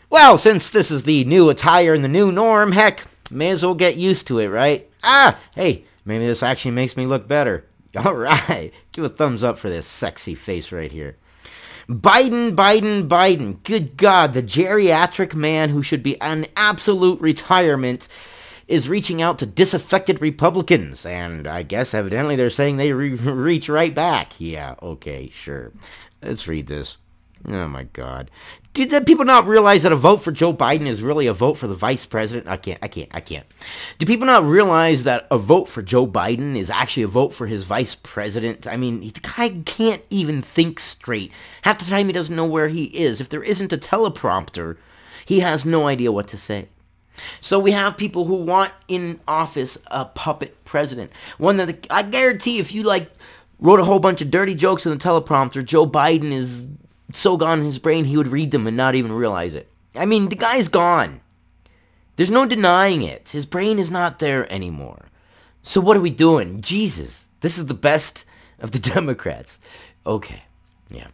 Well, since this is the new attire and the new norm, heck, may as well get used to it, right? Hey, maybe this actually makes me look better. Alright, give a thumbs up for this sexy face right here. Biden. Good God, the geriatric man who should be an absolute retirement is reaching out to disaffected Republicans. And I guess evidently they're saying they reach right back. Yeah, okay, sure. Let's read this. Oh my God. Did people not realize that a vote for Joe Biden is really a vote for the vice president? I can't. Do people not realize that a vote for Joe Biden is actually a vote for his vice president? I mean, the guy can't even think straight. Half the time he doesn't know where he is. If there isn't a teleprompter, he has no idea what to say. So we have people who want in office a puppet president. One that I guarantee if you wrote a whole bunch of dirty jokes in the teleprompter, Joe Biden is so gone in his brain he would read them and not even realize it. I mean, the guy's gone. There's no denying it. His brain is not there anymore. So what are we doing? Jesus, this is the best of the Democrats. Okay, yeah.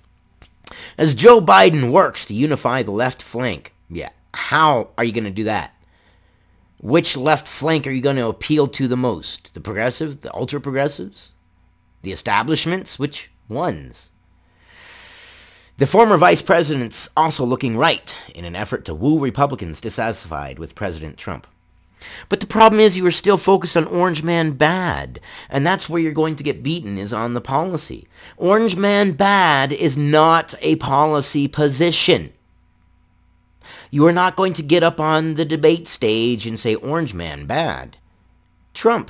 As Joe Biden works to unify the left flank, yeah, how are you going to do that? Which left flank are you going to appeal to the most? The progressive, the ultra-progressives? The establishments? Which ones? The former vice president's also looking right in an effort to woo Republicans dissatisfied with President Trump. But the problem is you are still focused on Orange Man bad, and that's where you're going to get beaten, is on the policy. Orange Man bad is not a policy position. You are not going to get up on the debate stage and say Orange Man bad. Trump,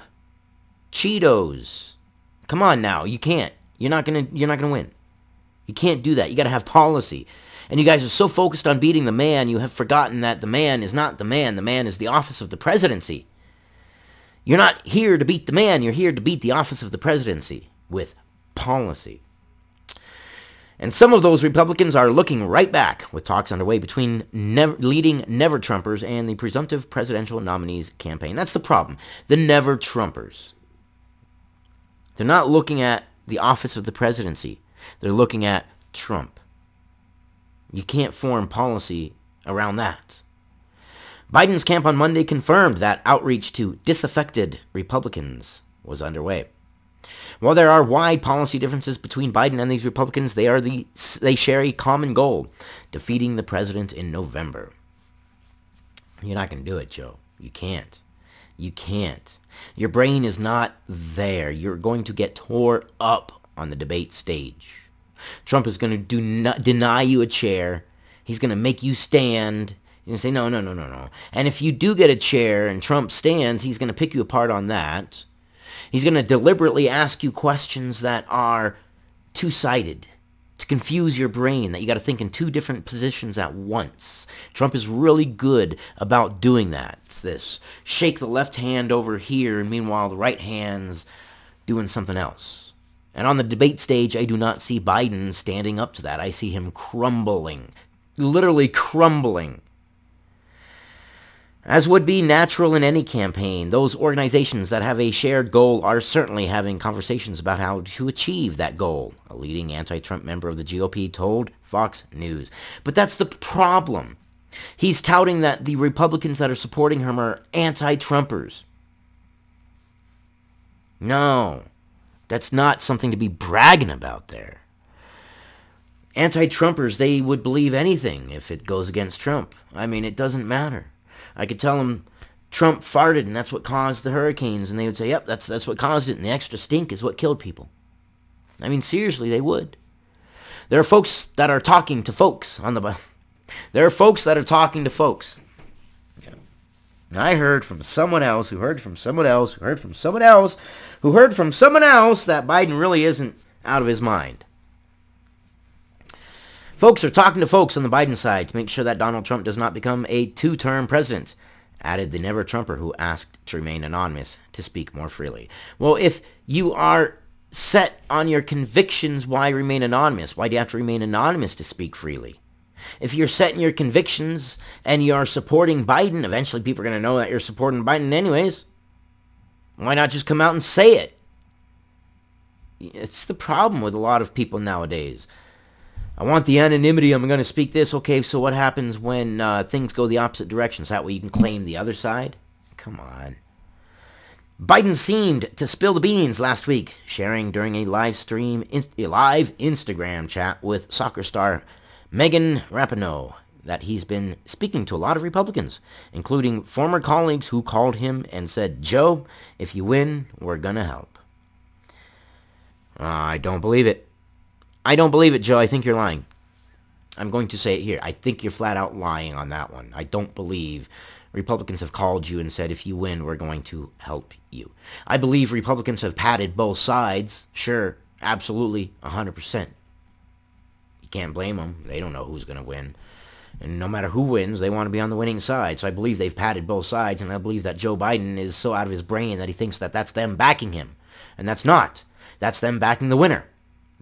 Cheetos. Come on now, you can't. You're not gonna win. You can't do that. You got to have policy. And you guys are so focused on beating the man, you have forgotten that the man is not the man. The man is the office of the presidency. You're not here to beat the man. You're here to beat the office of the presidency with policy. And some of those Republicans are looking right back with talks underway between leading never-Trumpers and the presumptive presidential nominees campaign. That's the problem. The never-Trumpers. They're not looking at the office of the presidency. They're looking at Trump. You can't form policy around that. Biden's camp on Monday confirmed that outreach to disaffected Republicans was underway. While there are wide policy differences between Biden and these Republicans, they share a common goal: defeating the president in November. You're not going to do it, Joe. You can't. You can't. Your brain is not there. You're going to get tore up on the debate stage. Trump is going to deny you a chair. He's going to make you stand. He's going to say, no. And if you do get a chair and Trump stands, he's going to pick you apart on that. He's going to deliberately ask you questions that are two-sided to confuse your brain, that you got to think in two different positions at once. Trump is really good about doing that. It's this shake the left hand over here, and meanwhile the right hand's doing something else. And on the debate stage, I do not see Biden standing up to that. I see him crumbling, literally crumbling. As would be natural in any campaign, those organizations that have a shared goal are certainly having conversations about how to achieve that goal, a leading anti-Trump member of the GOP told Fox News. But that's the problem. He's touting that the Republicans that are supporting him are anti-Trumpers. No. That's not something to be bragging about there. Anti-Trumpers, they would believe anything if it goes against Trump. I mean, it doesn't matter. I could tell them Trump farted and that's what caused the hurricanes, and they would say, yep, that's what caused it, and the extra stink is what killed people. I mean, seriously, they would. There are folks that are talking to folks on the... There are folks that are talking to folks. I heard from someone else, who heard from someone else, who heard from someone else, who heard from someone else that Biden really isn't out of his mind. Folks are talking to folks on the Biden side to make sure that Donald Trump does not become a two-term president, added the never-Trumper who asked to remain anonymous to speak more freely. Well, if you are set on your convictions, why remain anonymous? Why do you have to remain anonymous to speak freely? If you're set in your convictions and you're supporting Biden, eventually people are going to know that you're supporting Biden anyways. Why not just come out and say it? It's the problem with a lot of people nowadays. I want the anonymity. I'm going to speak this. Okay, so what happens when things go the opposite direction? Is that way you can claim the other side? Come on. Biden seemed to spill the beans last week, sharing during a live Instagram chat with soccer star Megan Rapinoe that he's been speaking to a lot of Republicans, including former colleagues who called him and said, "Joe, if you win, we're going to help." I don't believe it. I don't believe it, Joe. I think you're lying. I'm going to say it here. I think you're flat out lying on that one. I don't believe Republicans have called you and said, if you win, we're going to help you. I believe Republicans have patted both sides. Sure, absolutely, 100%. You can't blame them. They don't know who's going to win. And no matter who wins, they want to be on the winning side. So I believe they've patted both sides, and I believe that Joe Biden is so out of his brain that he thinks that that's them backing him. And that's not. That's them backing the winner.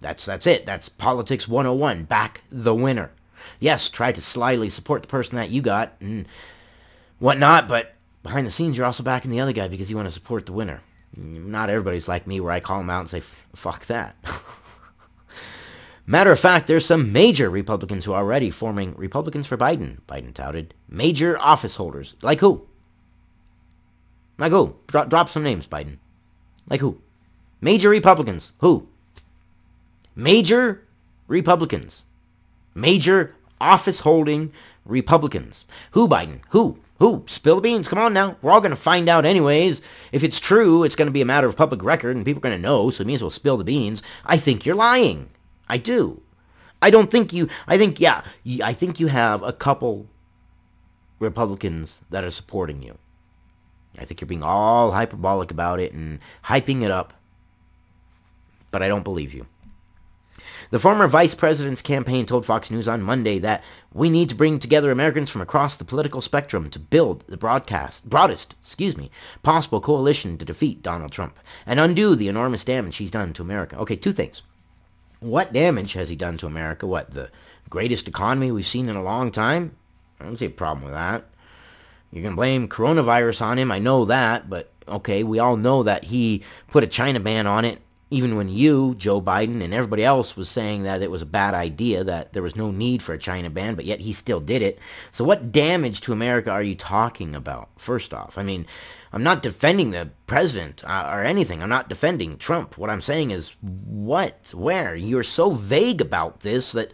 That's it. That's politics 101. Back the winner. Yes, try to slyly support the person that you got and whatnot, but behind the scenes, you're also backing the other guy because you want to support the winner. Not everybody's like me where I call them out and say, fuck that. Matter of fact, there's some major Republicans who are already forming Republicans for Biden. Biden touted major office holders. Like who? Like who? Drop some names, Biden. Like who? Major Republicans. Who? Major Republicans. Major office-holding Republicans. Who, Biden? Who? Who? Spill the beans. Come on now. We're all going to find out anyways. If it's true, it's going to be a matter of public record, and people are going to know, so you may as well spill the beans. I think you're lying. I do. I don't think you... I think you have a couple Republicans that are supporting you. I think you're being all hyperbolic about it and hyping it up, but I don't believe you. The former vice president's campaign told Fox News on Monday that we need to bring together Americans from across the political spectrum to build the broadest possible coalition to defeat Donald Trump and undo the enormous damage he's done to America. Okay, two things. What damage has he done to America? What, the greatest economy we've seen in a long time? I don't see a problem with that. You're going to blame coronavirus on him. I know that, but okay, we all know that he put a China ban on it. Even when you, Joe Biden, and everybody else was saying that it was a bad idea, that there was no need for a China ban, but yet he still did it. So what damage to America are you talking about, first off? I mean, I'm not defending the president or anything. I'm not defending Trump. What I'm saying is, what? Where? You're so vague about this that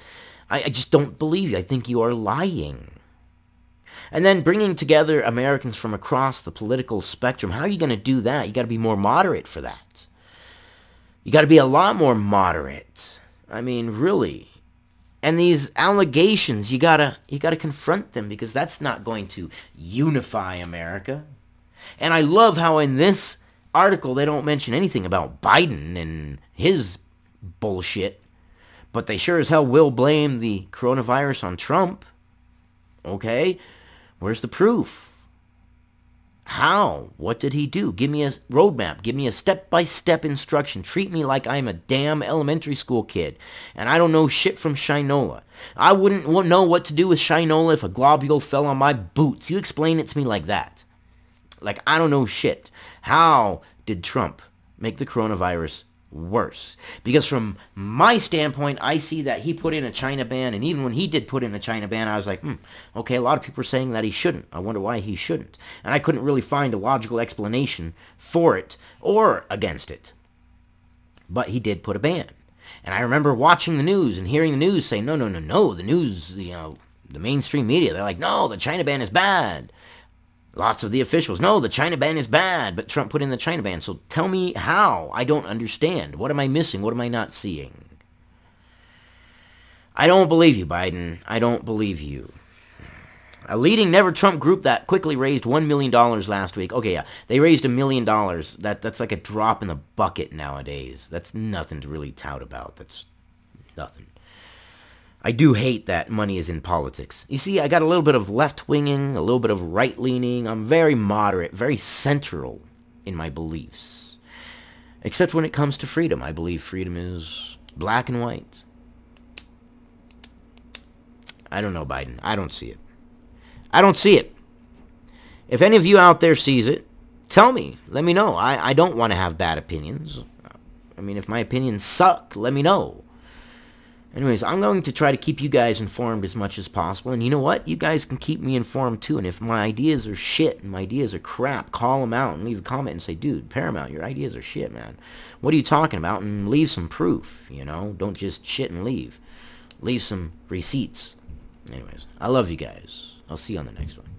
I just don't believe you. I think you are lying. And then bringing together Americans from across the political spectrum, how are you going to do that? You got to be more moderate for that. You got to be a lot more moderate. I mean, really. And these allegations, you gotta confront them because that's not going to unify America. And I love how in this article they don't mention anything about Biden and his bullshit, but they sure as hell will blame the coronavirus on Trump. Okay? Where's the proof? How? What did he do? Give me a roadmap. Give me a step-by-step instruction. Treat me like I'm a damn elementary school kid, and I don't know shit from Shinola. I wouldn't know what to do with Shinola if a globule fell on my boots. You explain it to me like that. Like, I don't know shit. How did Trump make the coronavirus worse? Because from my standpoint, I see that he put in a China ban, and even when he did put in a China ban, I was like, okay, a lot of people are saying that he shouldn't. I wonder why he shouldn't. And I couldn't really find a logical explanation for it or against it. But he did put a ban. And I remember watching the news and hearing the news say, no, the news, the mainstream media, they're like, no, the China ban is bad. Lots of the officials, no, the China ban is bad, but Trump put in the China ban. So tell me how. I don't understand. What am I missing? What am I not seeing? I don't believe you, Biden. I don't believe you. A leading Never Trump group that quickly raised $1 million last week. Okay, yeah, they raised $1 million. That's like a drop in the bucket nowadays. That's nothing to really tout about. That's nothing. I do hate that money is in politics. You see, I got a little bit of left-winging, a little bit of right-leaning. I'm very moderate, very central in my beliefs. Except when it comes to freedom. I believe freedom is black and white. I don't know, Biden. I don't see it. I don't see it. If any of you out there sees it, tell me. Let me know. I don't want to have bad opinions. I mean, if my opinions suck, let me know. Anyways, I'm going to try to keep you guys informed as much as possible. And you know what? You guys can keep me informed too. And if my ideas are shit and my ideas are crap, call them out and leave a comment and say, dude, Paramount, your ideas are shit, man. What are you talking about? And leave some proof, you know? Don't just shit and leave. Leave some receipts. Anyways, I love you guys. I'll see you on the next one.